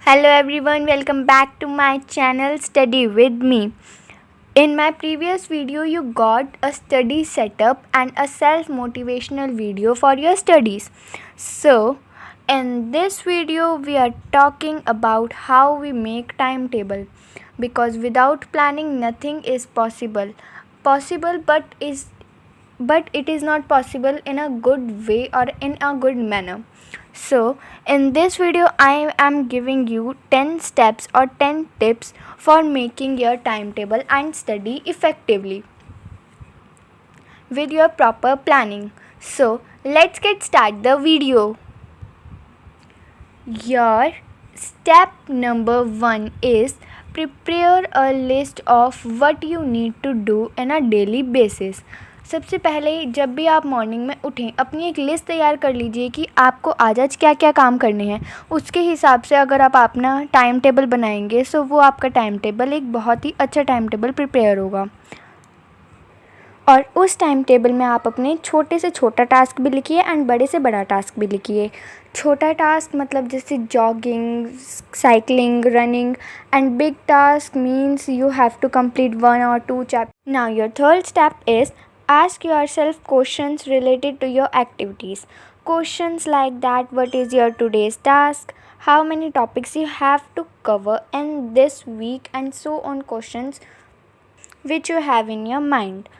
Hello everyone, welcome back to my channel Study with me. In my previous video, you got a study setup and a self motivational video for your studies. So, in this video, we are talking about how we make timetable because without planning, nothing is possible. Possible, but it is not possible in a good way or in a good manner. So, in this video, I am giving you 10 steps or 10 tips for making your timetable and study effectively with your proper planning. So, let's get start the video. Your step number 1 is prepare a list of what you need to do on a daily basis. सबसे पहले जब भी आप morning में उठें अपनी एक list तैयार कर लीजिए कि आपको आज क्या क्या काम करने हैं। उसके हिसाब से अगर आप अपना टाइम टेबल बनाएंगे सो वो आपका टाइम टेबल एक बहुत ही अच्छा टाइम टेबल प्रिपेयर होगा। और उस टाइम टेबल में आप अपने छोटे से छोटा टास्क भी लिखिए एंड बड़े से बड़ा टास्क भी लिखिए। छोटा टास्क मतलब जैसे jogging, cycling, running and big task means you have to complete 1 or 2 chapter. Now your third step is ask yourself questions related to your activities. Questions like that: what is your today's task, how many topics you have to cover in this week, and so on questions which you have in your mind.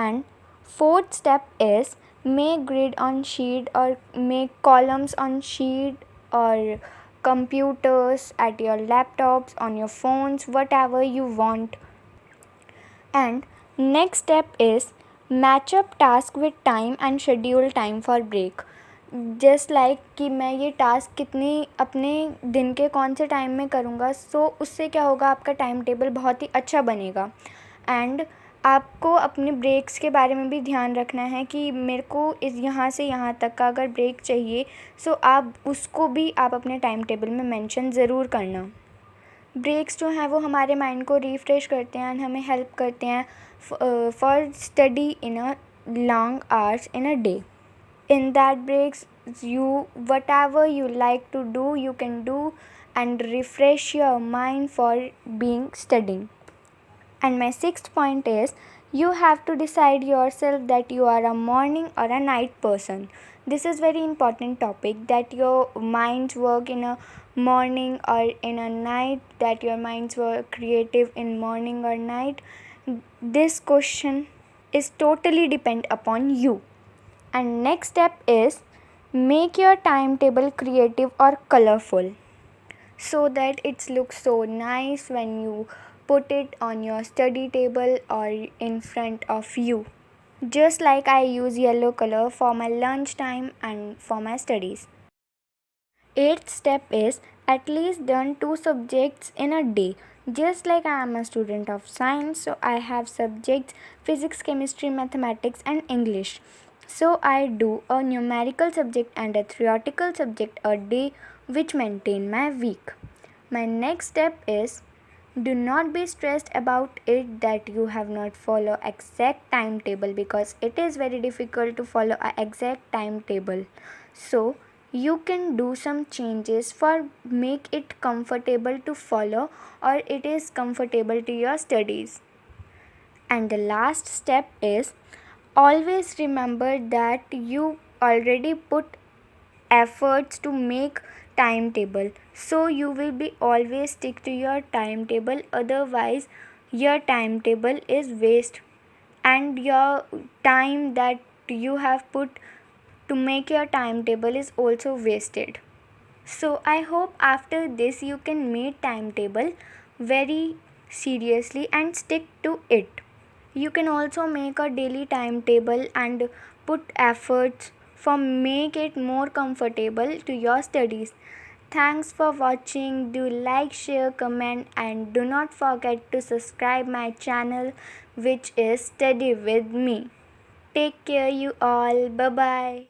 And fourth step is make grid on sheet or make columns on sheet or computers, at your laptops, on your phones, whatever you want. And next step is match up task with time and schedule time for break. Just like कि मैं ये task कितनी अपने दिन के कौन से time में करूँगा, सो उससे क्या होगा, आपका टाइम टेबल बहुत ही अच्छा बनेगा। एंड आपको अपने ब्रेक्स के बारे में भी ध्यान रखना है कि मेरे को इस यहाँ से यहाँ तक का अगर ब्रेक चाहिए सो आप उसको भी आप अपने टाइम टेबल में मेंशन ज़रूर करना। ब्रेक्स जो हैं वो हमारे माइंड को रिफ़्रेश करते हैं एंड हमें हेल्प करते हैं for study in a long hours in a day. In that breaks, you whatever you like to do you can do and refresh your mind for being studying. And my sixth point is you have to decide yourself that you are a morning or a night person. This is very important topic, that your minds work in a morning or in a night, that your minds work creative in morning or night. This question is totally depend upon you. And next step is make your timetable creative or colorful so that it looks so nice when you put it on your study table or in front of you. Just like I use yellow color for my lunch time and for my studies. Eighth step is at least learn 2 subjects in a day. Just like I am a student of science, so I have subjects physics, chemistry, mathematics and English. So I do a numerical subject and a theoretical subject a day, which maintain my week. My next step is do not be stressed about it that you have not follow exact timetable, because it is very difficult to follow a exact timetable. So you can do some changes for make it comfortable to follow or it is comfortable to your studies. And the last step is always remember that you already put efforts to make timetable, so you will be always stick to your timetable, otherwise your timetable is waste and your time that you have put to make your timetable is also wasted. So I hope after this you can make timetable very seriously and stick to it. You can also make a daily timetable and put efforts for make it more comfortable to your studies. Thanks for watching. Do like, share, comment and do not forget to subscribe my channel, which is Study with me. Take care you all. Bye bye.